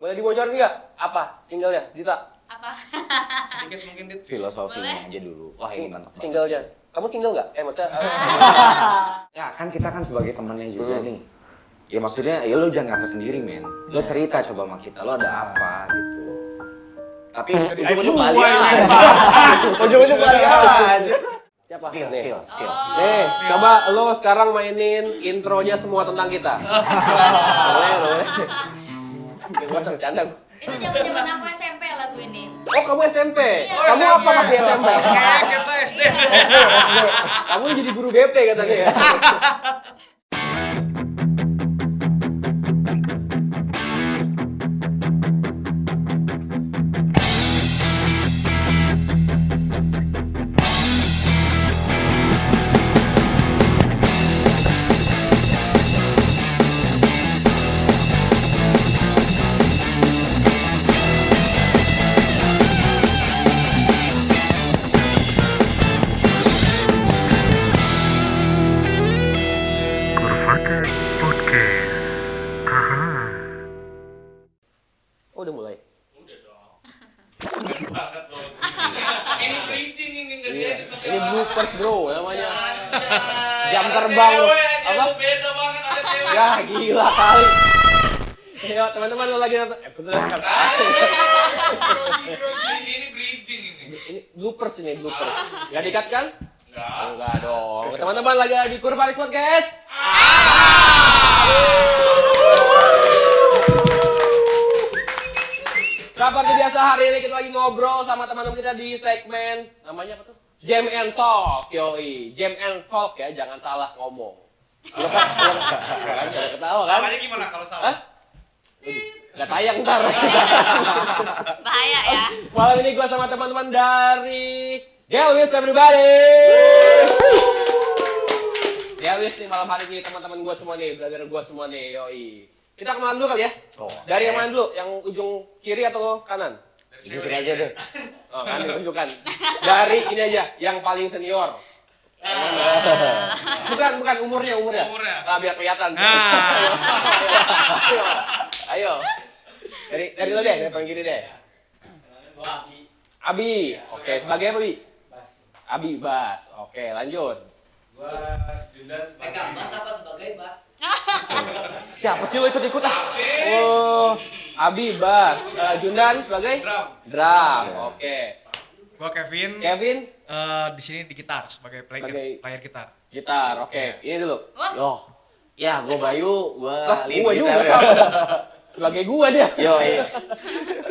Boleh dibocorin nggak? Apa singlenya, Dita? Apa? Sedikit mungkin Dit. Filosofinya aja dulu. Wah ini mantap banget. Singlenya. Kamu single nggak? Maksudnya... Ya kan kita kan sebagai temannya juga nih. Ya maksudnya ya lo jangan ngerasa sendiri men. Lo cerita coba sama kita, lo ada apa gitu. Tapi ujung-ujung balik aja. Ujung-ujung balik aja. Siapa? Skill, Nih. skill. Nih, coba lo sekarang mainin intronya semua tentang kita. Boleh. Gue bercanda. Itu zaman-zaman aku SMP lagu ini. Oh, kamu SMP? Iya, Kamu apa pas di SMP? Kayak kita SD. Kamu jadi guru BP katanya ya? Oh, udah mulai? Udah dong. Keren banget loh. Ini bridging ini nggak Iya. diedit. Ini bloopers bro namanya. Jam terbang lo. Apa? Beda banget ada cewek. Ya gila kali. Ayo teman-teman lo lagi nonton. Beneran. Ini bridging ini. Ini bloopers ini bloopers. Gak dikat kan? Enggak. Enggak dong. Teman-teman lagi di Kurvaris Podcast. Seperti biasa hari ini kita lagi ngobrol sama teman-teman kita di segmen namanya apa tuh? Jam and Talk, yoi. Jam and Talk ya, jangan salah ngomong. Jangan ketawa kan? Salahnya gimana kalau salah? Hah? Gak tayang ntar. Bahaya ya. Malam ini gue sama teman-teman dari Delwis everybody. Delwis nih malam hari ini teman-teman gue semua nih, brother gue semua nih, yoi. Kita kenalan dulu kali ya. Dari yang mana dulu? Yang ujung kiri atau kanan? Ini aja deh. Oh, kan ditunjukkan. Dari ini aja, yang paling senior. Yang mana? Bukan umurnya. Umurnya. Nah, biar kelihatan. Ayo. Dari lo deh, dari paling kiri deh. Abi. Oke, sebagai apa, Bi? Abi Bas. Oke, lanjut. Gua Jundan Pegang bass apa sebagai bass? Siapa sih lo ikut-ikut ah? Oh, Abi Bas. Jundan sebagai drum. Oke. Gua Kevin. Kevin Di sini di gitar sebagai Sebagai- player gitar. gitar. Oke. Ini dulu. Wah, Loh. Ya, gue Bayu, gue Lah, lead gua juga gitar. sama. Sebagai gua dia. Yo, iya.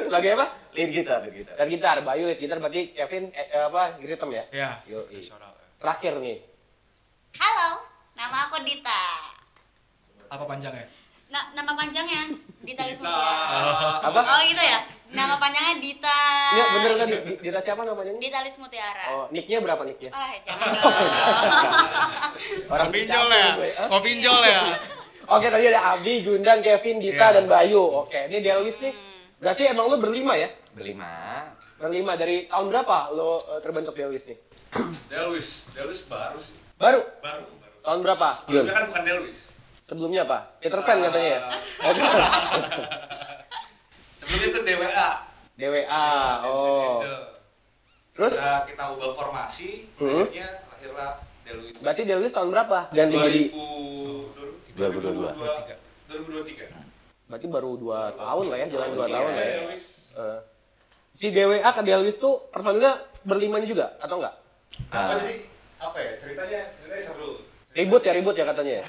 Sebagai apa? Lead gitar, lead gitar. Dan gitar, Bayu lead gitar berarti Kevin apa? Rhythm ya? Ya. Yo, Nasional. Terakhir nih. halo. Nama aku Dita. Apa panjangnya? Nama panjangnya Dita Lismutiara. Apa? Oh gitu ya? Nama panjangnya Dita. Iya, bener kan? Dita siapa namanya? Dita Lismutiara. Oh, nicknya berapa nicknya? Jangan dong. Mau pinjol capek ya? gue. Hah? Mau pinjol ya? Oke, tadi ada Abi, Jundan, Kevin, Dita, Iya. dan Bayu. Oke, ini Delwis nih. Berarti emang lo berlima ya? Berlima. Berlima. Dari tahun berapa lo terbentuk Delwis nih? Delwis baru sih. Baru? Baru. Tahun berapa? Sebelumnya kan bukan Delwis. Sebelumnya apa? Peter Pan katanya ya? Oh, bukan. Sebelumnya itu DWA. DWA, oh. Terus? Kita ubah formasi, Hmm. akhirnya lahirlah Delwis. Berarti Delwis tahun berapa? Ganti jadi? 2023. Berarti baru 2 tahun lah ya, jalan 2 tahun lah ya. Delwis. Si DWA ke Delwis tuh personilnya berlima ini juga atau enggak? Jadi apa ya? Ceritanya seru. Ribut ya katanya ya.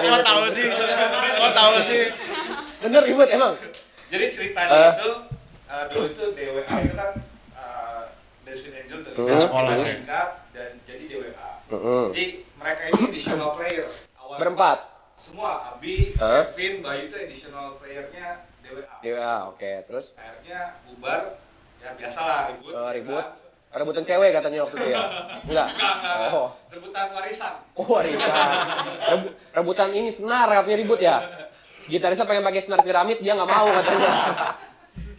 Kok tahu sih? Bener ribut emang. Jadi ceritanya itu dulu itu DWA itu kan Delwis Angel dari Sekolah dari sih. singkat dan jadi DWA. Heeh. Jadi mereka ini additional player. Awalnya Berempat. semua Abi, Kevin, Bayu itu additional playernya DWA. DWA, oke. Terus Akhirnya bubar, ya biasalah ribut. ribut. Rebutan cewek katanya waktu itu ya. Enggak. Enggak. Oh. Rebutan warisan. Oh, warisan. Rebutan ini senar katanya ribut ya. Gitarisnya pengen pakai senar piramid dia nggak mau katanya.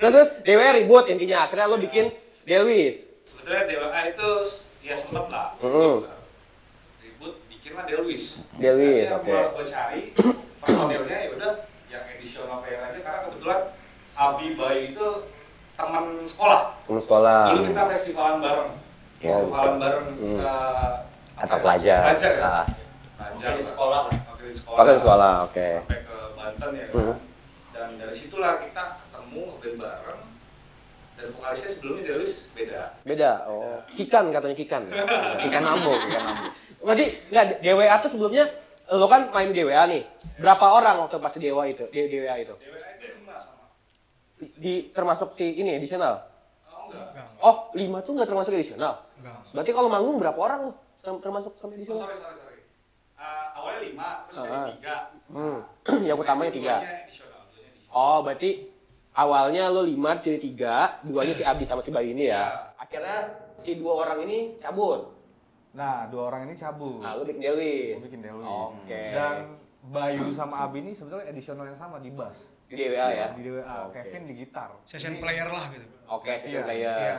Terus DWA ribut intinya. Akhirnya lo bikin Delwis. Sebetulnya DWA itu ya sempet lah. Ribut, bikinlah Delwis. Delwis, Akhirnya oke. gua cari personilnya ya udah yang additional Abi Bayu itu teman sekolah. Teman sekolah. Dulu kita festivalan bareng. Ya, Festivalan bareng Atau pelajar. Pelajar ya. Ah. Pelajar di sekolah. Waktu di sekolah. Waktu di sekolah, oke. Sampai ke Banten ya kan. Dan dari situlah kita ketemu ngeband bareng. Dan vokalisnya sebelumnya Delwis beda. Beda. Oh, Kikan katanya Kikan. Ikan nambung. Berarti enggak GWA tuh sebelumnya lo kan main GWA nih. Berapa orang waktu pas di Dewa itu? Di GWA itu? DWA itu 5 sama. Di termasuk si ini edisional. Oh enggak. Oh, 5 tuh nggak termasuk edisional. Enggak. Berarti kalau manggung berapa orang lo termasuk sama Oh, edisional? sorry. Awalnya 5, terus jadi 3. Yang utamanya 3. Duanya edisional. Oh, berarti awalnya lo 5 jadi 3, duanya si Abdi sama si Bayu ini ya. Akhirnya si 2 orang ini cabut. Nah, 2 orang ini cabut. Nah, lo bikin Delwis. Gua bikin Delwis. Oke. Dan Bayu sama Abi ini sebetulnya edisional yang sama di bass. Di DWA ya. Di DWA, Oke. Kevin di gitar. Session Jadi- player lah gitu. Oke, session Iya, player. iya.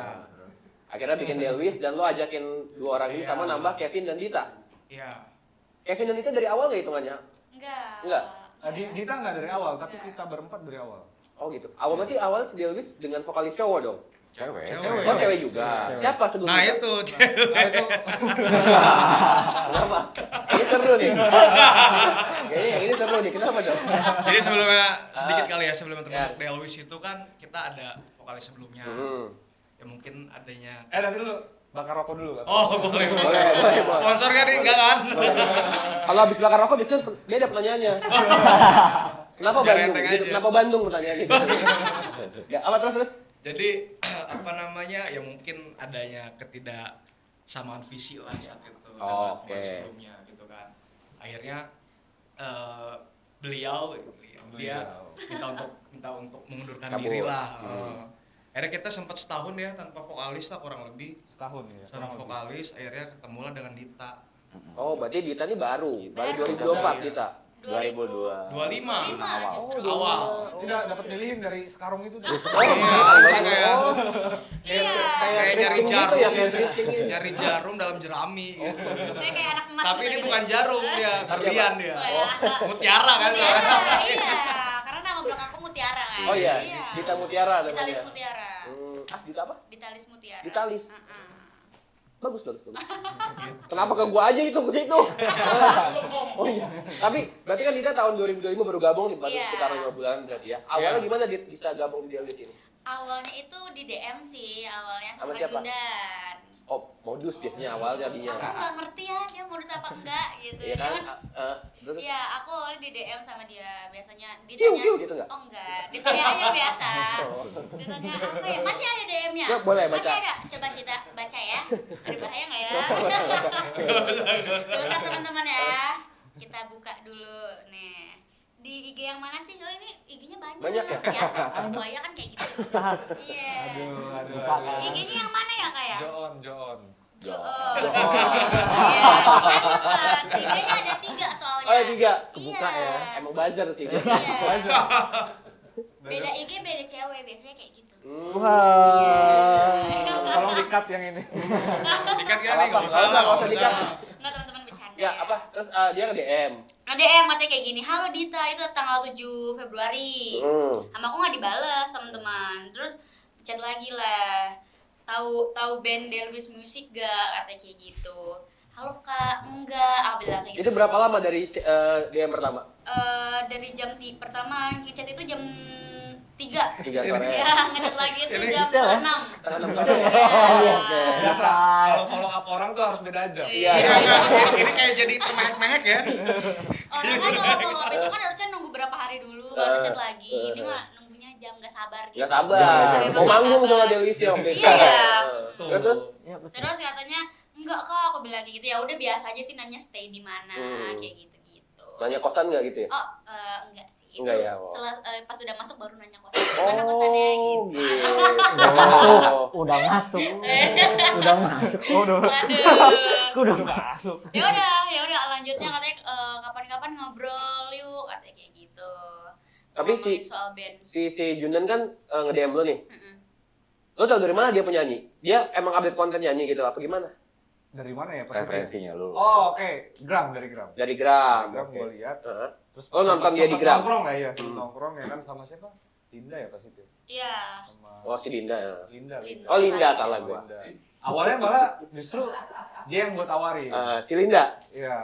Akhirnya bikin Delwis dan lo ajakin 2 orang ini Iya. sama nambah Kevin dan Dita. Iya. Kevin dan Dita dari awal nggak hitungannya? Enggak. Enggak? Dita nggak dari awal, tapi kita berempat dari awal. Oh gitu. Awal berarti awal si Delwis dengan vokalis cowok dong? Cewek. Cewek. Oh cewek juga. Cewek. Siapa sebelumnya? Nah itu cewek. Nah itu Kenapa? Ini seru nih. Kayaknya yang ini seru nih. Kenapa dong? Jadi sebelumnya sedikit kali ya sebelum Ya. terbentuk Delwis itu kan kita ada vokalis sebelumnya. Ya mungkin adanya. nanti dulu bakar rokok dulu kan. Oh boleh. Boleh. Sponsor kan ini enggak kan? Kalau habis bakar rokok biasanya beda pertanyaannya. Kenapa Biar Bandung? enteng Gitu. aja. Kenapa Bandung pertanyaannya? Ya, apa terus? Jadi apa namanya ya mungkin adanya ketidaksamaan visi lah saat itu dengan Oke. vokalis sebelumnya gitu kan. Akhirnya beliau dia minta untuk mengundurkan Kabur. diri lah. Akhirnya kita sempat setahun ya tanpa vokalis lah kurang lebih. Setahun ya. Seorang vokalis akhirnya ketemulah dengan Dita. Oh, berarti Dita ini baru 2024 Iya. Dita. 2002. 25 justru awal. Tidak dapat milihin dari sekarung itu. Oh, kayak Iya. kayak nyari drifting jarum, gitu ya, kayak drifting gitu. nyari jarum dalam jerami gitu. Kayak anak emas. Tapi gitu ini gitu. bukan jarum dia, berlian dia. Oh, ya. Mutiara kan. Mutiara, iya. Karena nama belakangku Mutiara kan. Oh iya, Dita Mutiara namanya. Ditalis Mutiara. Dita apa? Ditalis Mutiara. Ditalis. Heeh. Bagus. Kenapa ke gua aja itu ke situ? Oh iya. Tapi berarti kan Dita tahun 2025 baru gabung nih, baru Iya. sekitar 5 bulan berarti ya. Awalnya gimana Dit bisa gabung di Delwis ini? Awalnya itu di DM sih, awalnya Sama sama siapa? Jundan. Oh, modus biasanya awal jadinya. Aku nggak ngerti ya dia modus apa enggak gitu. Iya kan? Cuman Terus iya, aku awalnya di DM sama dia. Biasanya Kiu, ditanya kiu gitu nggak? Oh enggak, ditanya aja biasa. Oh. Ditanya apa ya? Masih ada DM-nya? Ya, boleh baca. Masih ada. Coba kita baca ya. Ada bahaya nggak ya? Sebentar teman-teman ya. Kita buka dulu nih. Di IG yang mana sih? Oh ini IG-nya banyak. Banyak ya? Biasa buaya kan kayak gitu. Iya. Aduh. IG-nya yang mana ya kayak? Joon. Joon. Iya. Banyak kan. IG-nya ada 3 soalnya. Oh, ya 3. Kebuka ya. Emang buzzer sih dia. Iya. Beda IG beda cewek biasanya kayak gitu. Wah. Tolong di-cut yang ini. Dikat kan Nggak nih, nggak apa-apa, usah, nggak usah dikat. Enggak teman-teman bercanda. Ya apa? Terus dia ke DM. DM katanya kayak gini, halo Dita, itu tanggal 7 Februari. Sama aku nggak dibales teman-teman. Terus chat lagi lah. Tahu band Delwis Music gak? Katanya kayak gitu. Halo kak, enggak. Aku bilang kayak gitu. Itu berapa lama dari DM pertama? Dari jam pertama chat itu jam 3. 3 sore. Ya, ngechat lagi itu jam detail ya? 6. Setengah 6 sore. Iya. Oke. Biasa. Kalau follow up orang tuh harus beda jam. Iya. Ini kayak jadi termehek-mehek ya. Orang kan kalau follow up itu kan harusnya nunggu berapa hari dulu baru chat lagi. Ini mah nunggunya jam nggak sabar gitu. Gak sabar. Mau manggung sama Delwis ya waktu itu. Iya. Terus? Terus katanya enggak kak, aku bilang kayak gitu. Ya udah biasa aja sih nanya stay di mana kayak gitu-gitu. Nanya kosan nggak gitu ya? Oh, enggak sih. Itu Enggak ya, oh. pas udah masuk baru nanya kosan. Mana kosannya gitu. Udah masuk. Oh, udah. Waduh. Udah masuk. Ya udah lanjutnya katanya kapan-kapan ngobrol yuk katanya kayak gitu. Tapi Ngomongin soal band. si Jundan kan nge-DM lo nih. Mm-mm. Lo tau dari mana dia penyanyi? Dia emang update konten nyanyi gitu apa gimana? Dari mana ya pas Referensinya lu. Oh, oke. Dari Gram. Dari Gram. Gram Oke. gue lihat. Heeh. Terus Oh, nonton dia di Gram? Nongkrong ya, iya. Nongkrong ya kan sama siapa? Linda ya pas itu. Iya. Sama Oh, si Dinda ya. Linda. Oh, Linda, salah gua. Linda. Awalnya malah justru dia yang buat tawarin. Si Linda. Iya.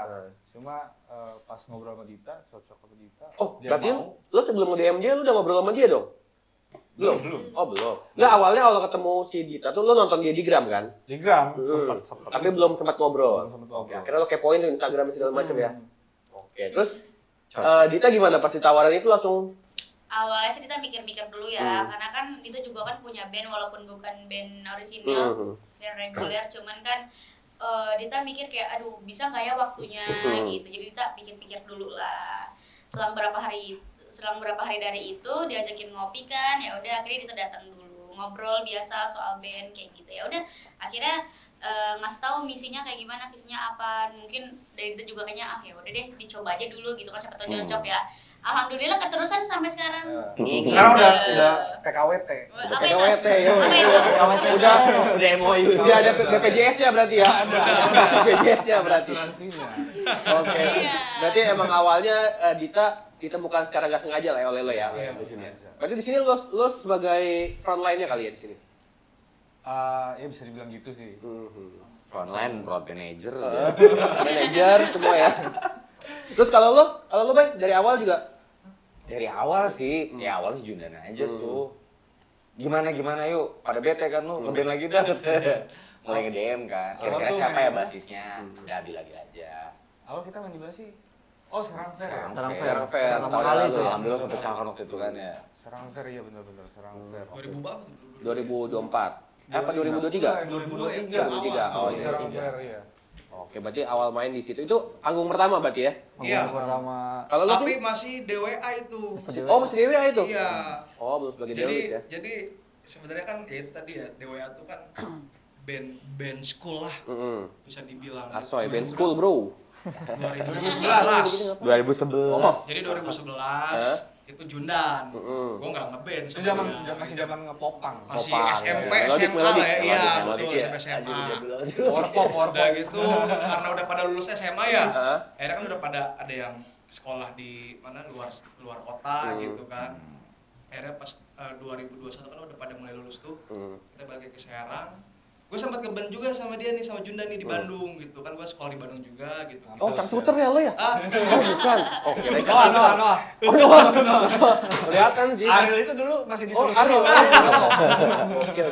Cuma pas ngobrol sama Dita, cocok sama Dita. Oh, dia berarti mau. lu sebelum nge-DM dia lu udah ngobrol sama dia dong? Belum. Oh, belum. Enggak, awalnya awal ketemu si Dita tuh lu nonton dia di Gram kan? Di Gram, sempat. Tapi belum sempat ngobrol. Belum sempat Oke, ngobrol. akhirnya lu kepoin tuh Instagram segala macam ya. Hmm. Oke, terus Dita gimana pas ditawarin itu langsung Awalnya sih kita mikir-mikir dulu ya, karena kan Dita juga kan punya band walaupun bukan band orisinil, band reguler, cuman kan Dita mikir kayak aduh bisa nggak ya waktunya gitu. Jadi Dita pikir-pikir dulu lah. Selang berapa hari dari itu diajakin ngopi kan, ya udah akhirnya Dita datang dulu ngobrol biasa soal band kayak gitu. Ya udah akhirnya ngasih tahu misinya kayak gimana, visinya apa. Mungkin dari Dita juga kayaknya ya udah deh dicoba aja dulu gitu kan, siapa tahu cocok ya. Alhamdulillah keterusan sampai sekarang. Kayak Sekarang gitu. udah PKWT. Apa itu? PKWT ya. Apa itu? Udah MOU. Udah ada BPJS-nya berarti ya. BPJS-nya berarti. Asuransinya. Oke. Iya. Berarti emang awalnya Dita ditemukan secara gak sengaja lah ya oleh lo ya. Iya, Lucunya. sengaja. Berarti di sini lo sebagai frontline-nya kali ya di sini. Ya bisa dibilang gitu sih. Online, road manager. Manajer semua ya. Terus kalau lo Bay dari awal juga Dari awal sih, ya awal sih Jundan aja tuh. Gimana yuk, pada bete kan lu, ngeband lagi dah. Mulai nge-DM kan, kira-kira tuh siapa main ya di- basisnya? Udah lagi aja. Awal kita main di mana sih? Oh, Serang Fair ya? Serang Fair, Pertama setahun kali lalu tuh, ya. alhamdulillah sempat pecahkan waktu itu kan ya. Serang Fair iya benar-benar Serang Fair. 2000 berapa? 2024. Apa 2023? 2023. 2023. Oh iya. Serang Fair iya. Oke, berarti awal main di situ itu panggung pertama berarti ya? Iya. Panggung pertama. Kalau lo Tapi sih? masih DWA itu. Oh, masih DWA itu? Iya. Oh, belum sebagai Delis ya? Jadi sebenarnya kan ya itu tadi ya DWA itu kan band school lah bisa dibilang. Asoy, band school bro. 2011. 2011. Oh. Jadi 2011 itu Jundan. Gua nggak ngeband Itu sama zaman dia. masih zaman ngepopang. Masih Popang, SMP, ya. Melodik, SMA melodik. lah ya. Iya, Melodik betul ya. SMP SMA. Power pop. Udah gitu karena udah pada lulus SMA ya. Hah? Akhirnya kan udah pada ada yang sekolah di mana luar kota gitu kan. Akhirnya pas 2021 kan udah pada mulai lulus tuh. Kita balik ke Serang. Gue sempat ngeband juga sama dia nih, sama Jundan nih di Bandung gitu kan. Gue sekolah di Bandung juga gitu. Oh, cangcuter ya lo ya? Ah, Oh, bukan. Oh, kira Noah. kelihatan sih. Ariel itu dulu masih Oh, disuruh Ariel.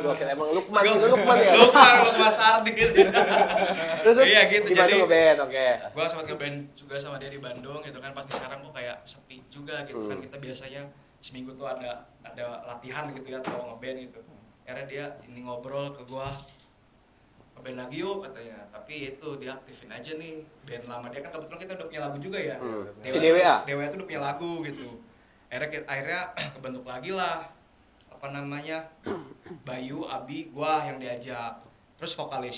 Gokil. Emang Lukman sih, Lukman ya? Lukman Sardi gitu. Terus Iya gitu, di Bandung jadi- ngeband, oke. Gue sempat ngeband juga sama dia di Bandung gitu kan. Pas di Serang kok kayak sepi juga gitu kan. Kita biasanya seminggu tuh ada latihan gitu ya atau ngeband gitu. Akhirnya dia ini ngobrol ke gua, ngeband lagi yuk katanya. Tapi itu dia aktifin aja nih band lama dia kan, kebetulan kita udah punya lagu juga ya. Si DWA? DWA itu udah punya lagu gitu. Akhirnya kebentuk lagi lah apa namanya Bayu, Abi, gua yang diajak. Terus vokalis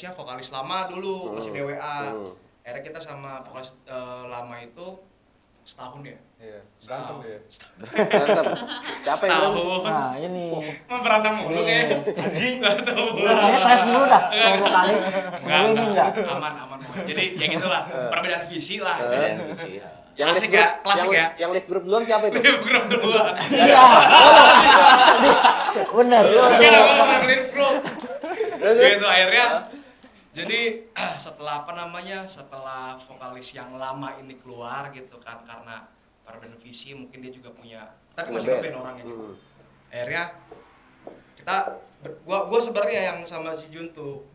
lama dulu masih DWA. Akhirnya kita sama vokalis lama itu setahun ya. Iya, berantem dia. Berantem. Siapa yang berantem? Setahun. Nah ini Mau berantem mulu kayak anjing nggak tahu. kayaknya kelas dulu dah kalau kali Enggak, ini enggak aman. Jadi ya gitulah, perbedaan visi lah. Dan sih. Yang Klasik live group- ya, klasik yang- ya. Yang live group duluan siapa itu? Grup duluan. iya bener Oke lah, gua nganterin bro. Terus, Gitu akhirnya. Jadi setelah setelah vokalis yang lama ini keluar gitu kan, karena perbedaan visi mungkin dia juga punya, tapi masih Ngeband. ngeband orangnya gitu. Akhirnya gua sebenarnya yang sama si Jun tuh,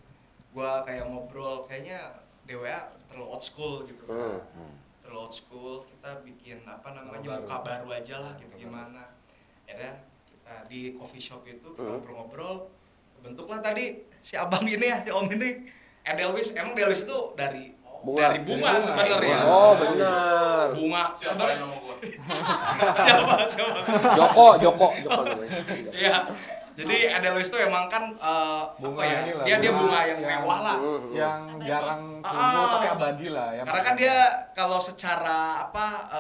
gua kayak ngobrol kayaknya DWA terlalu old school gitu kan. Terlalu old school, kita bikin muka baru aja lah gitu gimana. Akhirnya kita di coffee shop itu kita ngobrol-ngobrol, bentuklah tadi si abang ini ya, si om ini Edelweiss. Emang Edelweiss itu dari bunga sebenarnya. Oh, benar. Bunga sebenarnya. Siapa? Joko namanya. Iya. Jadi Edelweiss itu emang kan Bunga apa ya? inilah, Dia bunga bunga yang mewah lah. Yang jarang tumbuh tapi abadi lah. Yang Karena kan dia kalau secara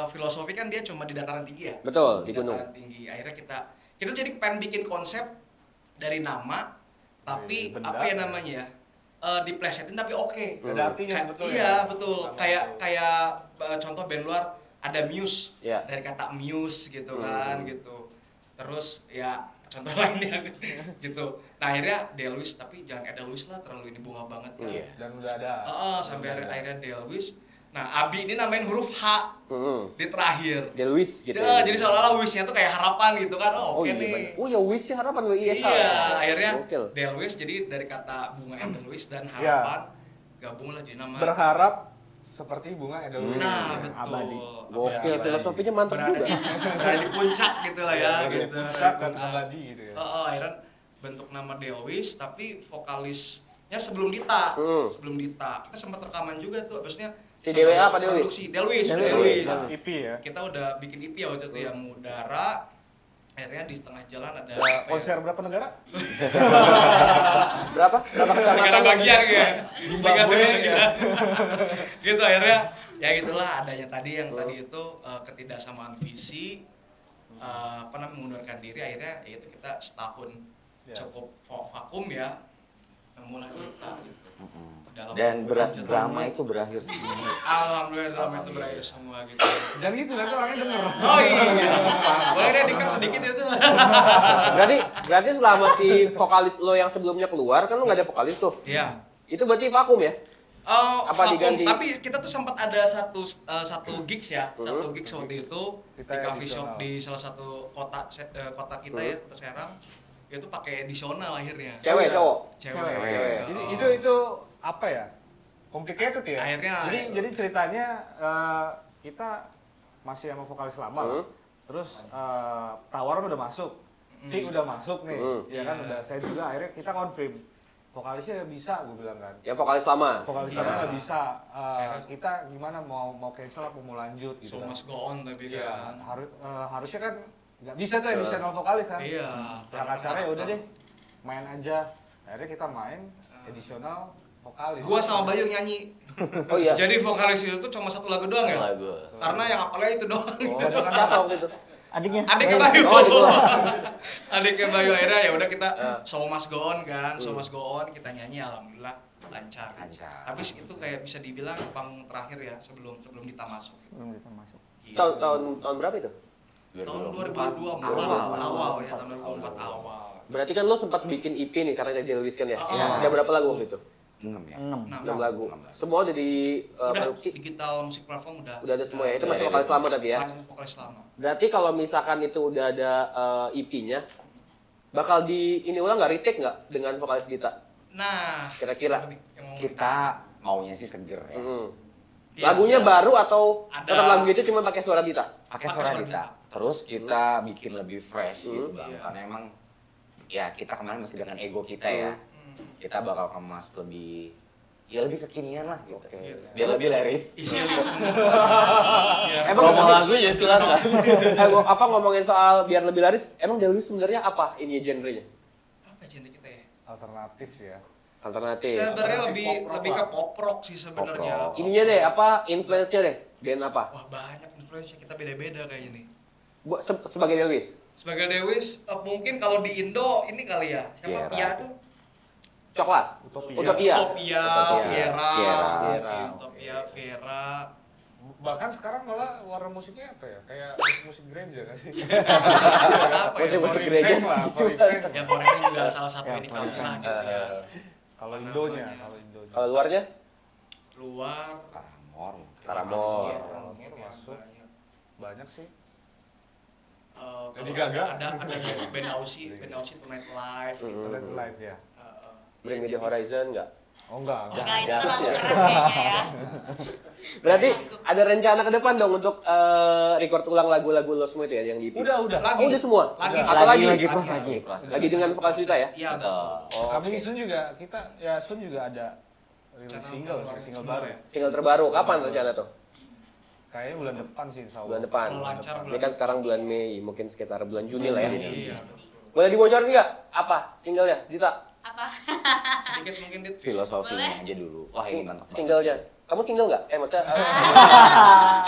filosofi kan dia cuma di dataran tinggi ya. Betul, di gunung. Dataran tinggi. Akhirnya kita jadi pengen bikin konsep dari nama, tapi Benda. apa ya namanya ya? Diplesetin tapi oke. ada artinya sebetulnya. Iya betul. Nama Kayak contoh band luar ada Muse Iya. dari kata muse gitu kan gitu. terus ya contoh lainnya gitu. Nah akhirnya Delwis, tapi jangan Edelwis lah, terlalu ini bunga banget kan. Iya. Dan udah ada. Sampai akhirnya Delwis. Nah Abi ini namain huruf H di terakhir. Delwis gitu. Jadi seolah-olah wishnya tuh kayak harapan gitu kan. Oke iya, nih. bener. Oh ya wish sih harapan WISH. Iya, akhirnya Gokil. Delwis jadi dari kata bunga Edelwis dan harapan gabung lah jadi nama. Berharap seperti bunga Edelweiss. Nah, betul. Abadi. Gokil, Abadi. filosofinya mantap Berada juga. Berada di puncak gitu lah ya, Berada di gitu. puncak dan Puncak. abadi gitu ya. Akhirnya bentuk nama Delwis, tapi vokalisnya sebelum Dita. Sebelum Dita. Kita sempat rekaman juga tuh, maksudnya Si DWA apa Delwis? produksi Delwis. EP ya. Kita udah bikin EP ya waktu itu ya, Mudara. Akhirnya di tengah jalan ada Ya, apa ya? konser berapa negara? Berapa? Berapa Negara kecamatan? bagian ya. Zimbabwe, ya. Gitu akhirnya ya gitulah adanya tadi yang tadi itu ketidaksamaan visi mengundurkan diri, akhirnya ya itu kita setahun Ya. cukup vakum ya, mulai kita gitu. Dalam Dan lanjutan. drama itu berakhir semua. Alhamdulillah drama itu berakhir semua gitu. Dan gitu nanti orangnya denger. Oh iya, boleh deh dikat sedikit itu. Berarti selama si vokalis lo yang sebelumnya keluar kan lo nggak ada vokalis tuh. Iya. Itu berarti vakum ya? Apa Apa diganti? Tapi kita tuh sempat ada satu gigs ya, satu gigs waktu itu Kita di coffee edisional. shop di salah satu kota kita ya, kota Serang. Itu pakai edisional akhirnya. Cewek, cowok? Cewek. Cewek. Itu apa ya? Complicated ya. Akhirnya- Jadi ceritanya kita masih sama vokalis lama. Terus tawaran udah masuk. Fee udah masuk nih. Ya kan Iya. udah saya juga akhirnya kita confirm. Vokalisnya bisa, gue bilang kan. Yang vokalis lama? Vokalis lama nggak bisa. Kita gimana mau cancel apa mau lanjut gitu. So kan. must go on tapi Iya, kan. harusnya kan nggak bisa tuh edisional vokalis kan. Iya. Yang acara ya udah deh, main aja. Akhirnya kita main edisional vokalis. Gua sama Bayu nyanyi. Oh iya. Jadi vokalis itu cuma satu lagu doang ya? Lagu. Karena yang apalnya itu doang. Oh, siapa waktu itu? Adiknya. Adiknya Bayu. Oh, gitu. Adiknya Bayu akhirnya ya udah kita show must go on kan, show must go on, kita nyanyi alhamdulillah lancar. Lancar. Tapi itu kayak bisa dibilang panggung terakhir ya sebelum Dita masuk. Belum bisa masuk. Iya. Tahun berapa itu? Tahun 2024 awal ya, tahun 2024 awal. Berarti kan lo sempat bikin EP nih karena jadi Delwis kan ya? Iya. Ada berapa lagu waktu itu? 6 ya? 6. 6 lagu. Semua udah di Udah produksi? digital musik platform udah. Udah ada semua ya? Itu masih vokalis lama tapi ya? Masih vokalis lama. Berarti kalau misalkan itu udah ada EP-nya, bakal ini ulang nggak, retake nggak dengan vokalis Dita? Nah, Kira-kira? siapa nih yang mau Kita maunya sih seger ya. Iya, Lagunya iya. baru atau Ada. tetap lagu itu cuma pakai suara Dita? Pakai Pakai suara suara kita. Terus kita bikin lebih fresh gitu bang. Iya. Karena emang ya kita kemarin masih dengan ego kita ya. Kita bakal kemas lebih lebih kekinian lah gitu. Biar lebih laris. Isi-isi semua. Iya. Emang lagunya silakan. ngomongin soal biar lebih laris, emang Delwis sebenarnya apa ini genrenya? Apa genre kita ya? Alternatif sih ya. Alternatif. Sebenarnya Alternatif lebih pop rock ke pop rock sih sebenarnya. Pop rock. Ininya deh, influence-nya deh, band apa? Wah banyak influence kita beda-beda kayaknya nih. Sebagai Delwis? Sebagai Dewis, mungkin kalau di Indo ini kali ya. Siapa Viera. Pia tuh? Coklat? Utopia. Utopia? Utopia, Viera. Viera. Utopia, Viera. Bahkan sekarang malah warna musiknya apa ya? Kayak musik gereja nggak sih? Apa ya? Musik gereja. Ya Forever juga salah satu ini kali lah gitu ya. Kalau Indonya, kalau Indonya. Kalau luarnya? Luar. Paramore mungkin. Paramore. Iya, Paramore masuk. Banyak sih. Jadi Gaga. ada band Aussie Tonight Live gitu. Live live ya. Bring Me The Horizon nggak? Oh enggak. Enggak, itu terlalu keras kayaknya ya. Berarti ada rencana ke depan dong untuk record ulang lagu-lagu lo semua itu ya yang di EP? Udah. Lagi. Oh, udah semua? Lagi. Apa lagi? Lagi. Lagi dengan vokalis Dita ya? Iya. Betul. Kami Sun juga kita ya Sun juga ada rilis single baru. Single terbaru, kapan rencana tuh? Kayaknya bulan depan sih insya Allah. Bulan depan. Kalau lancar Ini kan sekarang bulan Mei, mungkin sekitar bulan Juni lah ya. Iya. Boleh dibocorin nggak? Apa singlenya, Dita? Apa? Sedikit mungkin dit. Filosofinya Boleh. aja dulu. Wah ini mantap banget. Singlenya. Kamu single nggak? Maksudnya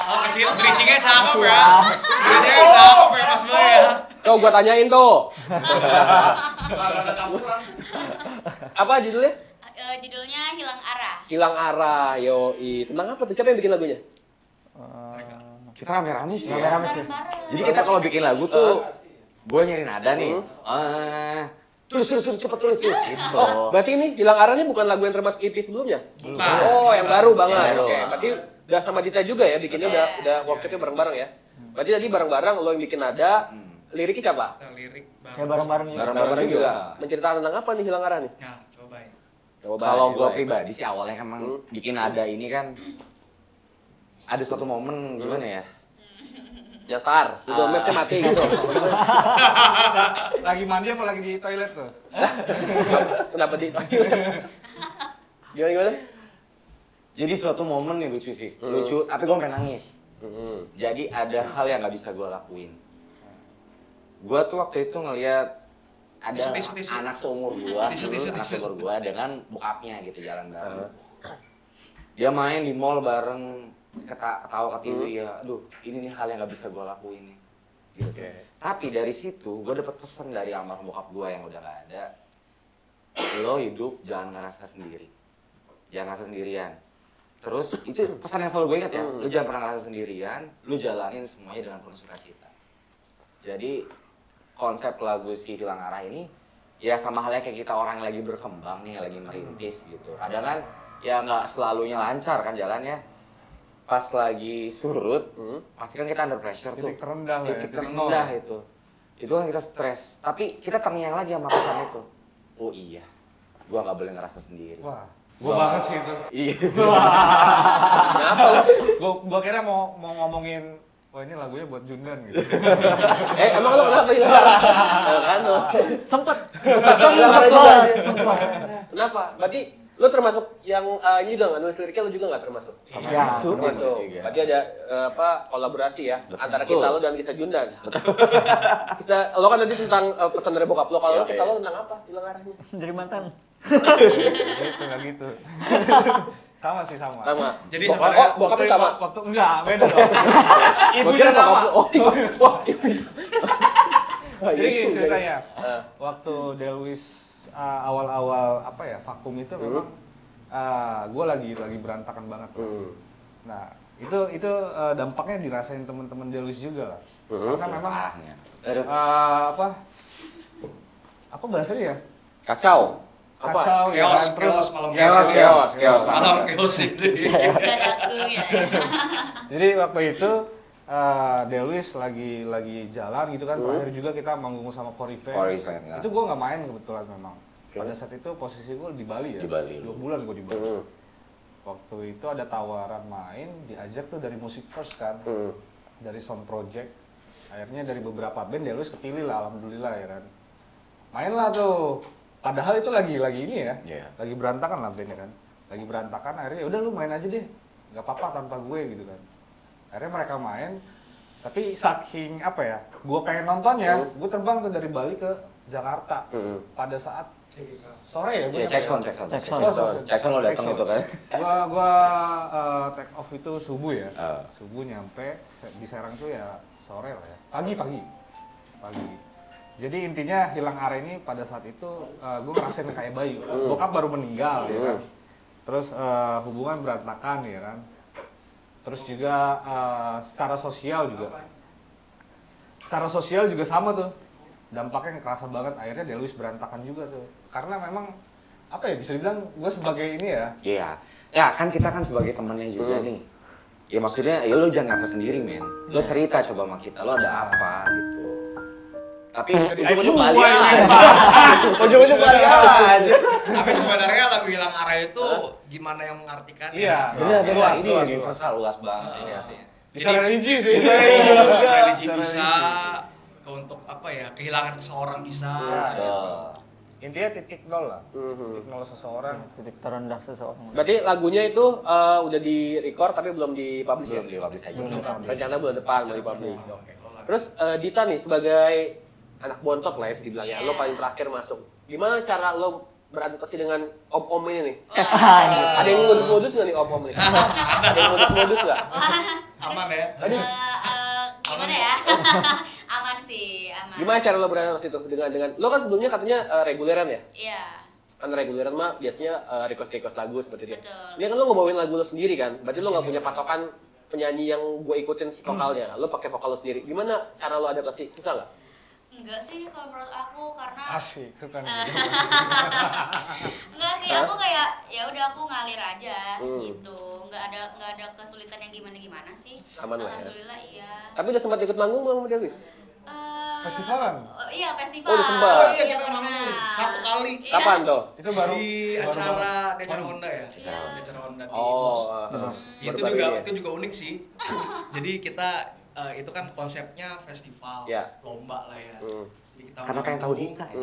Oh, kasih bridging-nya cakep ya. Bridging-nya cakep ya Mas Boy ya. tuh gua tanyain tuh. Nggak ada campuran. Apa judulnya? Judulnya Hilang Arah. Hilang Arah, yoi. Tentang apa tuh? Siapa yang bikin lagunya? Kita rame-rame sih ya. Rame-rame sih. Bareng-bareng. Jadi kita kalau bikin lagu tuh gue nyari nada nih. Tulis cepet tulis gitu. Oh, berarti ini Hilang Arah ini bukan lagu yang termasuk EP sebelumnya? Bukan. Oh, yang baru banget. Baru. Oke, berarti udah sama Dita juga ya bikinnya, udah workshopnya bareng-bareng ya? Berarti tadi bareng-bareng lo yang bikin nada, liriknya siapa? Kita lirik Ya bareng-bareng juga. Bareng-bareng juga. Menceritakan tentang apa nih Hilang Arah nih? Nah, cobain. Kalau gue pribadi sih awalnya emang bikin nada ini kan ada suatu momen gimana ya? Jasar, Google Maps-nya mati gitu. Lagi mandi apa lagi di toilet tuh? Kenapa di Gimana? Jadi suatu momen nih lucu sih, lucu. Tapi gue pengen nangis. Jadi ada hal yang nggak bisa gue lakuin. Gue tuh waktu itu ngeliat ada Tisu. anak seumur gua, Tisu. anak seumur gua dengan bokapnya gitu jalan bareng. Dia main di mall bareng, ketawa ketiwi ya. Aduh, ini nih hal yang nggak bisa gua lakuin nih. Gitu. Tapi dari situ gua dapet pesan dari almarhum bokap gua yang udah nggak ada. Lo hidup jangan ngerasa sendiri, jangan ngerasa sendirian. Terus itu pesan yang selalu gue ingat ya. Lo jangan pernah ngerasa sendirian, lo jalanin semuanya dengan penuh sukacita. Jadi konsep lagu si Hilang Arah ini ya sama halnya kayak kita orang yang lagi berkembang nih, lagi merintis gitu. Kadang kan ya nggak selalunya lancar kan jalannya. Pas lagi surut, pasti kan kita under pressure tuh. Titik terendah lah ya, Titik titik terendah nol. itu. Itu kan kita stres. Tapi kita terngiang lagi sama pesan itu. Oh iya, gua nggak boleh ngerasa sendiri. Wah, gua banget sih itu. Iya. Gua kira mau ngomongin, wah ini lagunya buat Jundan gitu. Emang lo kenapa Hilang Arah? Kan lo. Sempet. Hilang Arah juga. Kenapa? Berarti lo termasuk yang ini juga nggak nulis liriknya, lo juga nggak termasuk? Ya. Termasuk. Berarti ada kolaborasi ya antara kisah lo dan kisah Jundan. Kisah lo kan tadi tentang pesan dari bokap lo, kalau lo kisah lo tentang apa Hilang Arahnya? Dari mantan. Gitu, nggak gitu. Sama sih sama. Sama. Jadi Oh, sebenarnya bokapnya sama. Waktu enggak, beda dong. Gua Ibunya kira sama. bokap lo. Oh, wah, ibu. Jadi ceritanya, waktu Delwis awal-awal apa ya vakum itu memang gue lagi berantakan banget. Nah itu dampaknya dirasain teman-teman Delwis juga lah. Karena memang apa bahasanya ya? Kacau. Apa? Kacau ya kan? Chaos, malam Chaos. malam chaos itu. Dadaku ya. Jadi waktu itu Delwis lagi jalan gitu kan, terakhir juga kita manggung sama Corifan. Ya. Itu gue nggak main kebetulan memang. Pada saat itu posisi gue di Bali ya. Di Bali. 2 bulan gue di Bali. Waktu itu ada tawaran main, diajak tuh dari Music First kan, dari Sound Project. Akhirnya dari beberapa band Delwis kepilih lah, alhamdulillah ya kan. Main lah tuh. Padahal itu lagi ini ya, lagi berantakan lah bandnya kan. Lagi berantakan, akhirnya ya udah lu main aja deh, nggak apa-apa tanpa gue gitu kan. Akhirnya mereka main, tapi saking apa ya, gue pengen nontonnya, gue terbang tuh dari Bali ke Jakarta. Pada saat sore ya, Ya, Jackson lo datang itu kan. Gua take off itu subuh ya, subuh nyampe di Serang tuh ya sore lah ya, pagi. Jadi intinya Hilang Arah ini pada saat itu gue ngerasain kayak bayi. Bokap baru meninggal ya kan. Terus hubungan berantakan ya kan. Terus juga secara sosial juga sama tuh. Dampaknya kerasa banget, akhirnya Delwis berantakan juga tuh. Karena memang apa ya, bisa dibilang gue sebagai ini ya. Iya. Ya kan kita kan sebagai temannya juga nih. Ya maksudnya ya lo jangan ngerasa sendiri men. Lo cerita coba sama kita, lo ada apa gitu. Tapi ujung-ujung balik aja. Ujung-ujung balik aja. Tapi sebenarnya lagu Hilang Arah itu gimana yang mengartikannya? Iya. Benar, Luas, ini luas, universal luas banget ini artinya. Bisa religi sih. Religi Bisa bisa, religi. untuk apa ya, kehilangan seseorang bisa. Intinya titik nol lah. Titik nol seseorang. Titik terendah seseorang. Berarti lagunya itu udah di record tapi belum dipublish ya? Belum dipublish aja. Rencana bulan depan mau dipublish. Terus Dita nih sebagai anak bontot lah ya dibilangnya, lo paling terakhir masuk. Gimana cara lo beradaptasi dengan om-om ini nih? Ada yang modus-modus nggak nih om-om ini? Ada yang modus-modus nggak? Aman ya? Gimana ya? Aman sih, aman. Gimana cara lo beradaptasi itu dengan lo kan sebelumnya katanya reguleran ya? Iya. Kan reguleran mah biasanya request lagu seperti itu. Betul. Ini kan lo ngebawain lagu lo sendiri kan? Berarti lo nggak punya patokan penyanyi yang gue ikutin si vokalnya. Lo pakai vokal lo sendiri. Gimana cara lo adaptasi? Susah nggak? Enggak sih kalau menurut aku karena Asik, suka nih. enggak sih, aku kayak ya udah aku ngalir aja gitu. Enggak ada kesulitan yang gimana sih. Aman lah ya. Alhamdulillah iya. Tapi udah sempat ikut manggung belum sama Delwis? Festivalan? Iya, festival. Oh, udah sempat. Oh iya, Iya, kita pernah. manggung 1 kali. Iya. Kapan tuh? Itu baru Di acara Honda ya. Iya. Di acara Honda di Oh, Mos. Itu baru-baru juga ini ya? itu juga unik sih. Jadi kita itu kan konsepnya festival, Ya. lomba lah ya. Jadi kita Karena pengen tahu Dita ya.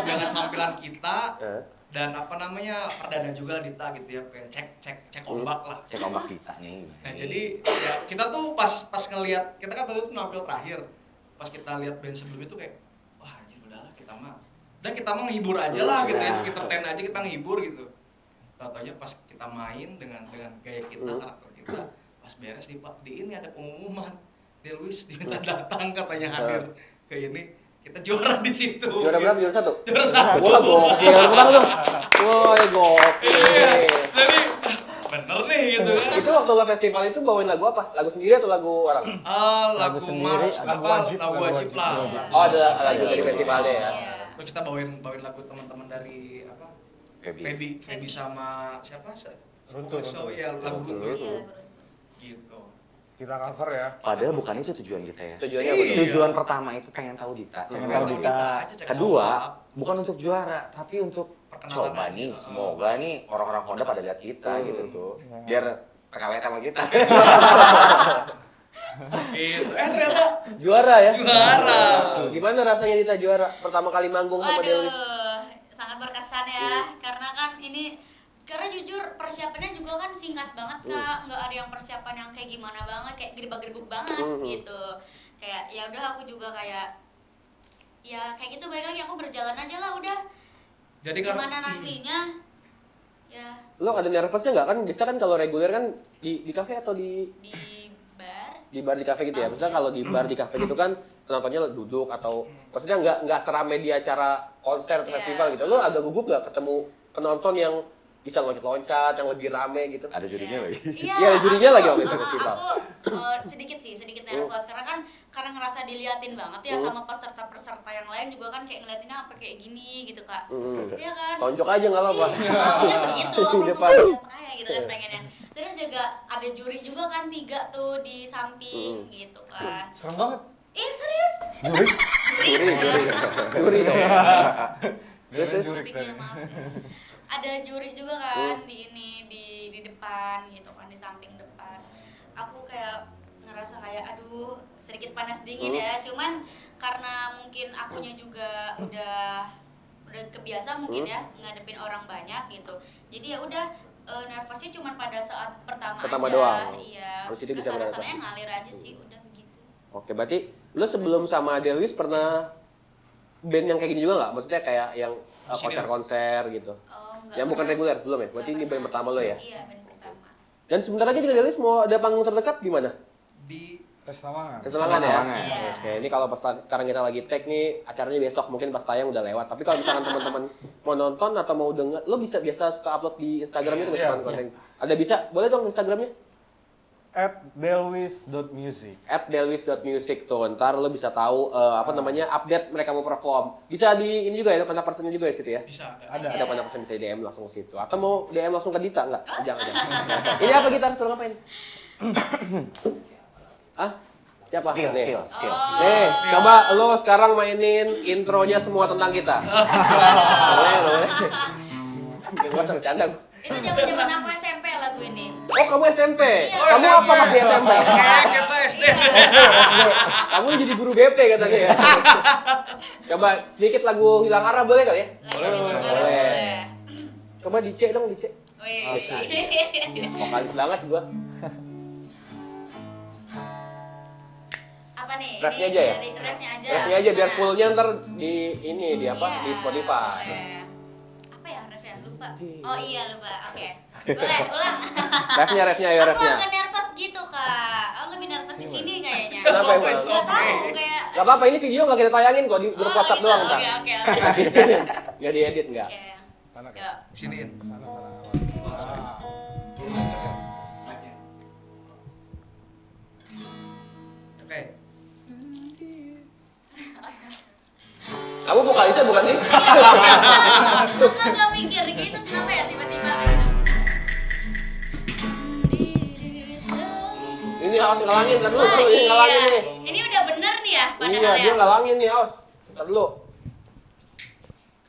dengan tampilan kita Eh. dan apa namanya perdana juga Dita gitu ya, pengen cek ombak lah. Cek ombak Dita nih. Nah jadi ya kita tuh pas ngelihat kita kan waktu itu nampil terakhir, pas kita lihat band sebelumnya tuh kayak wah anjir udahlah kita mah dan kita mah menghibur aja lah gitu ya, kita entertain aja, kita ngehibur gitu. Tau-taunya pas kita main dengan gaya kita, karakter kita, pas beres di ini ada pengumuman Delwis diminta datang katanya hadir ke ini, kita juara di situ. Juara berapa? Juara 1? Juara 1. Wah, gokil. Tepuk tangan dong. Woi, gokil. Jadi bener nih gitu kan. Itu waktu lo festival itu bawain lagu apa? Lagu sendiri atau lagu orang? Lagu sendiri, march, lagu apa, wajib, lagu lagu wajib wajib. lah. Oh, ada lagu dari festivalnya ya. Iya. Terus kita bawain lagu teman-teman dari apa? Feby sama siapa? Runtut. So ya lagu Runtut Iya, gitu. Kita cover ya. Padahal bukan itu tujuan kita ya. Tujuannya apa tuh? Iya. Tujuan pertama itu pengen tahu Dita. Pengen tahu Dita. aja, cek Kedua, ombak. bukan untuk juara, tapi untuk Perkenalan coba aja. nih. Semoga nih orang-orang Honda pada lihat kita gitu tuh. Biar PKW sama kita. Gitu. Ternyata Juara ya? juara. Gimana rasanya Dita juara pertama kali manggung sama Delwis? Waduh, sangat berkesan ya. Karena kan karena jujur persiapannya juga kan singkat banget Kak. Nggak ada yang persiapan yang kayak gimana banget, kayak gerbak-gerbuk banget gitu. Kayak ya udah aku juga kayak ya kayak gitu, balik lagi aku berjalan aja lah udah. Jadi Gimana nantinya ya Lo ada nervousnya nggak kan? Biasanya kan kalau reguler kan di kafe atau di di bar di kafe gitu ya. Maksudnya kalau di bar di kafe gitu kan penontonnya duduk atau maksudnya nggak serame di acara konser atau Iya. festival gitu. Lo agak gugup nggak ketemu penonton yang bisa loncat-loncat, yang lebih rame gitu? Ada jurinya lagi. Iya, Iya, ada jurinya lagi waktu itu festival. Aku sedikit nervous karena ngerasa diliatin banget ya sama peserta-peserta yang lain juga kan kayak ngeliatinnya apa kayak gini gitu Kak. Iya kan? Tonjok aja nggak apa-apa. Maunya begitu, Di langsung depan. kayak gitu kan pengennya. Terus juga ada juri juga kan 3 tuh di samping gitu kan. Serem banget. Ih serius? Juri dong. Terus Topiknya maaf ya. Ada juri juga kan di depan gitu kan, di samping depan. Aku kayak ngerasa kayak aduh sedikit panas dingin ya. Cuman karena mungkin akunya juga udah kebiasa mungkin ya ngadepin orang banyak gitu. Jadi ya udah nervousnya cuman pada saat pertama aja. doang. Iya. Habis itu bisa Kesana-sananya beradaptasi. ngalir aja sih udah begitu. Oke, berarti lo sebelum sama Delwis pernah band yang kayak gini juga nggak? Maksudnya kayak yang konser-konser gitu? Oh, enggak. Yang bukan pernah. reguler belum ya? Berarti ini Enggak band pernah. pertama lo ya? Iya, band pertama. Dan sebentar lagi juga Delwis mau ada panggung terdekat di mana? Di Kesemangan. Kesemangan ya? Kesemangan. Iya. Oke, ini kalau pas sekarang kita lagi tag nih, acaranya besok mungkin pas tayang udah lewat. Tapi kalau misalkan teman-teman mau nonton atau mau denger, lo biasa suka upload di Instagram itu kesemangan konten. Ada bisa? Boleh dong Instagramnya? @delwis.music. @delwis.music tuh, ntar lo bisa tahu update mereka mau perform. Bisa di ini juga ya, kontak personnya juga ya situ ya? bisa Ada. Ada kontak person bisa di DM langsung ke situ. Atau mau DM langsung ke Dita enggak? Jangan. Ini apa gitar? Suruh ngapain? Hah? Siapa? Skill, Nih. skill, skill. Nih, coba lo sekarang mainin intronya semua tentang kita. Boleh. Gak usah bercanda. Itu zaman aku SMP lagu ini. Oh, kamu SMP? Iya, Kamu apa pas di SMP? kayak kita SD. Kamu jadi guru BP katanya ya? Coba sedikit lagu Hilang Arah boleh kali ya? Boleh. Coba dicek dong, dicek. Wih. Vokalis banget gua. Apa nih? Refnya Ini aja ya? Dari refnya aja. Refnya aja biar Gimana? fullnya ntar di ini di apa? Iya, Di Spotify. boleh. Apa ya refnya? Lupa. Oh iya lupa. Oke. Boleh, ulang. Refnya ayo Aku refnya. agak nervous gitu kak. Aku lebih nervous di sini kayaknya. Kenapa emang? Gak tahu kayak. Gak apa-apa, ini video gak kita tayangin kok, di grup WhatsApp gitu. doang ntar. Oke. Gak diedit nggak? Oke. Sana kan? Yuk. Siniin. Sana. Oke. Kamu vokalisnya bukan sih? Nggak mikir gitu, kenapa ya tiba-tiba gitu. Ini harus ngalangin, ntar dulu, ini ngalangin nih. Ini udah bener nih ya padahal Iya, dia ya. ngalangin nih, Aus. Ntar dulu.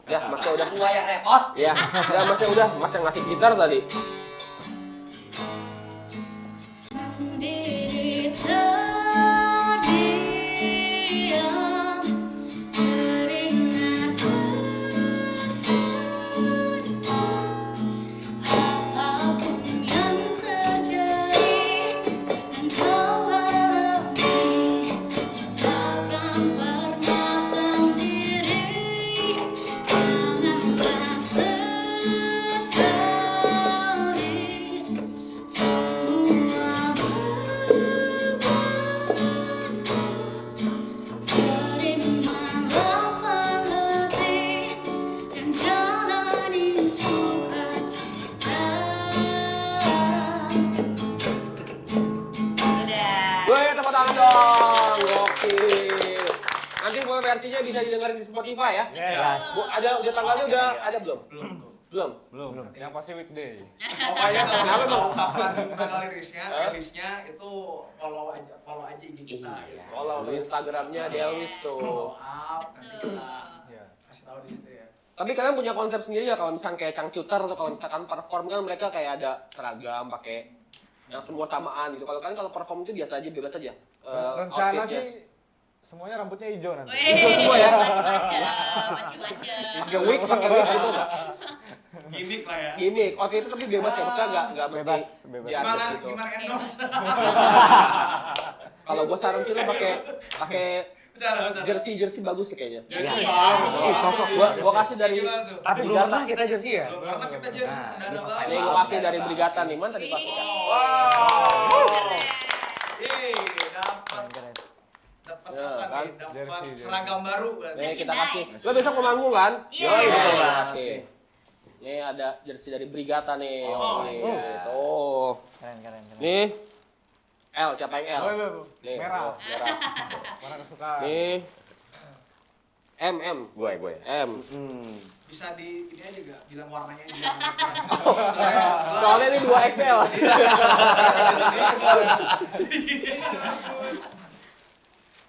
Ya, Masnya udah. Gua yang repot. Ya, Masnya udah. Mas yang ngasih gitar tadi. Sendiri terdiam, teringat apapun yang terjadi dan kau alami, takkan pernah sendiri. Janganlah sesali, semua terimalah letih dan jalani sukacita. Udah. Gue tepuk tangan dong. Gokil. Nanti buat versinya bisa didengar di Spotify ya. Bu, udah tanggalnya udah ada belum? Belum. Belum. Yang pasti weekday. Pokoknya kalau Kenapa, Bang? ungkapan rilisnya itu follow aja IG kita. Kalau di Instagramnya Delwis tuh. Follow up, nanti kita Iya. kasih tahu di situ ya. Tapi kalian punya konsep sendiri ya kalau misalkan kayak cangcuter atau kalau misalkan perform kan mereka kayak ada seragam pakai yang semua samaan gitu. Kalau kalian kalau perform itu biasa aja, bebas aja. Rencana Outfitnya. sih semuanya rambutnya hijau nanti. Itu semua ya? Macem-macem. Pakai wig gitu nggak? Gimik lah ya. Gimik. Oke itu tapi bebas ya, maksudnya nggak mesti Bebas. di atas Gimana gitu. gimana endorse? Kalau gue saran sih lo pakai Cara. jersey bagus sih kayaknya. Jersey Iya. ya? Cocok. Gua kasih dari Gimana tuh? Tapi belum pernah kita jersey ya. Belum pernah kita jersey. Nah, Udah ada ini banget. gua kasih dari Brigata nih, man tadi pas. Ih, dapat Keren. dapat Ya, apa kan? nih? Dapat Jersey. seragam baru kan. Nih kita Merchandise. kasih. Lo besok mau manggung kan? Iya. Yoi, betul Iya. kasih. Nih ada jersey dari Brigata nih. Oh. Nih, tuh. Keren. Nih. L, siapa yang L? Nih, Merah. oh, merah. Mana kesukaan? Nih. M. Gue. M. Bisa di ini aja gak bilang warnanya aja. Soalnya ini 2XL.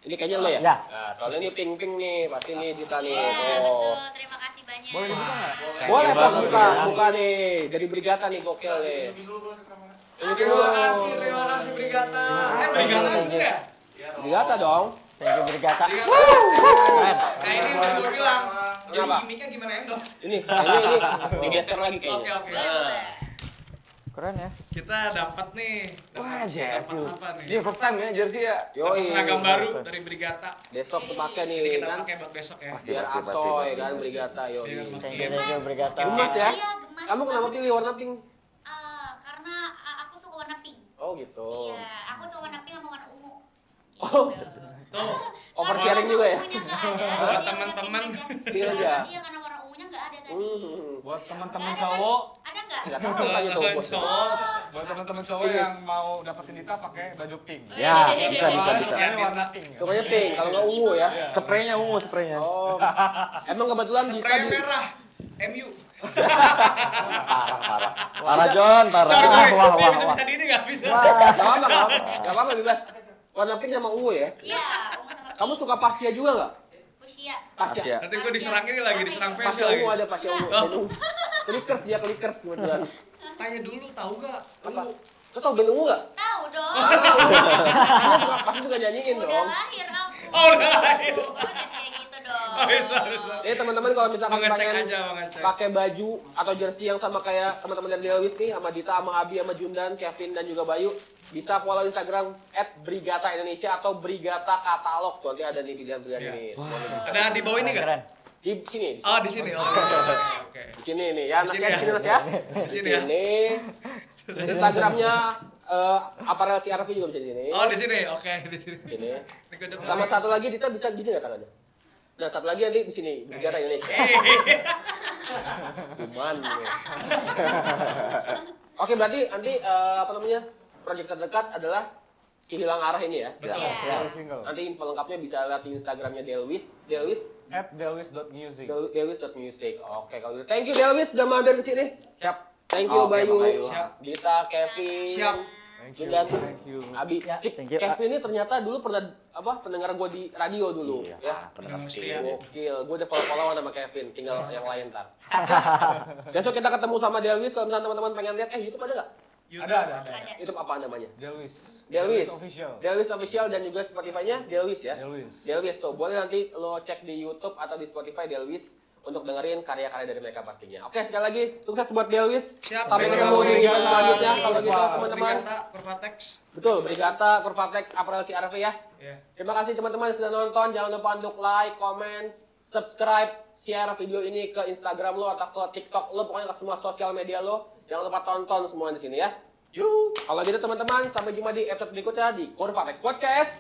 Ini kayaknya lo ya? Ya. Nah, soalnya ini pink nih, pasti nih Dita nih. Iya, Tuh. betul. Terima kasih banyak. Boleh dibuka nggak? Boleh sok buka nih dari Brigata nih gokil nih. Ini Terima kasih Brigata. Brigata bener ya? Brigata dong. Thank you Brigata. Brigata. Keren. Nah ini udah gue bilang. Jadi Kenapa? gimmicknya gimana endorse? Ini kayaknya ini digeser lagi kayaknya. Oke. Nah, Keren ya. Kita dapat nih. Wah, jersey. Dapat apa nih? Ini first time ya jersey ya. Dapat yoi. seragam baru dari Brigata. Besok kepake Ini nih kita kan. pakai buat besok ya. Pasti. Biar asoy kan Brigata yoi. Thank you Brigata. Gemas ya? Iya, gemas Kamu kenapa banget. pilih warna pink? Karena aku suka warna pink. Oh gitu. Iya, aku suka warna pink sama warna ungu. Oh. Gitu. Tuh. Oversharing Karena juga ya? warna ungunya nggak ada. Buat jadi aku teman-teman. pink aja. Pink aja. Iya, karena warna ungunya nggak ada tadi. Buat teman-teman Nggak ada kan? cowok, Ada nggak? Enggak tahu tanya tuh bos. buat teman-teman cowok Ini. yang mau dapetin Dita pakai baju pink. Ya, bisa. Sukanya warna pink. Sukanya pink, kalau nggak ungu ya. Spraynya ungu spraynya. Oh. Emang kebetulan Dita Spray di merah. MU. Parah John, parah. Sorry, wah, sorry. wah, Bisa di ini nggak bisa. Gak apa-apa bebas. Warna pink sama ungu ya. Iya, ungu sama pink. Kamu suka Pasya juga nggak? Fuchsia. Pasya. Nanti gue diserang ini lagi, diserang Pasya facial Pasya lagi. ungu ada Pasya ungu. Oh. Clickers dia clickers kebetulan. Tanya dulu, tahu nggak? Apa? Lo tau band ungu nggak? Tahu dong. Pasti suka nyanyiin Udah dong. lahir aku. Oh, udah lahir. Kamu jangan kayak gitu dong. Oh, bisa. Ini teman-teman kalau misalkan Mau ngecek pengen aja, mau ngecek. pakai baju atau jersey yang sama kayak teman-teman dari Delwis nih, sama Dita, sama Abi, sama Jundan, Kevin dan juga Bayu, bisa follow Instagram @brigata_indonesia atau Brigata Katalog. Tuh nanti ada nih pilihan-pilihan Iya. ini. Ada di bawah ini nggak? Keren. Di sini. Oh, di sini. Oke. Di sini nih ya, Nas Di sini ya, di ya? sini Nas ya. Di Di sini ya? sini. Instagramnya Aparel CRV juga bisa di sini. Oh, di sini. Oke, di sini. Di sini. Ini ke depan. Sama satu lagi Dita bisa gini nggak tangannya? Nah satu lagi nanti di sini Brigata Indonesia. Cuman. Oke berarti nanti apa namanya proyek terdekat adalah hilang arah ini ya. Betul. Iya. Baru single. Nanti info lengkapnya bisa lihat di Instagramnya Delwis @delwis.music. Delwis.music. Oke, kalau gitu. Thank you Delwis udah mampir ke sini. Siap. Thank you Oke, Bayu, Bayu. Siap. Dita, Kevin, Siap. Thank you. Dan Thank you. Abi. Ya, Si thank you. Kevin ini ternyata dulu pernah pendengar gue di radio dulu Iya, ya. pendengar Pendengar setia. setia. Gokil, gue udah follow-followan sama Kevin, tinggal yang lain ntar. Besok kita ketemu sama Delwis, kalau misalnya teman-teman pengen lihat, YouTube ada nggak? Ada. Ada. YouTube apa namanya? Delwis. Delwis. Official. Delwis Official dan juga Spotify-nya Delwis ya? Delwis. Delwis tuh, boleh nanti lo cek di YouTube atau di Spotify Delwis untuk dengerin karya-karya dari mereka pastinya. Oke, sekali lagi sukses buat Delwis. Siap. Sampai Thank ketemu you, di Brigata. event selanjutnya kalau gitu teman-teman. Brigata, Pervatex. Betul, Brigata, Curvatex, Apparel CRV ya. Ya. Terima kasih teman-teman yang sudah nonton. Jangan lupa untuk like, comment, subscribe, share video ini ke Instagram lo atau ke TikTok lo, pokoknya ke semua sosial media lo. Jangan lupa tonton semua di sini ya. Yuk. Kalau gitu teman-teman, sampai jumpa di episode berikutnya di Curvatex Podcast.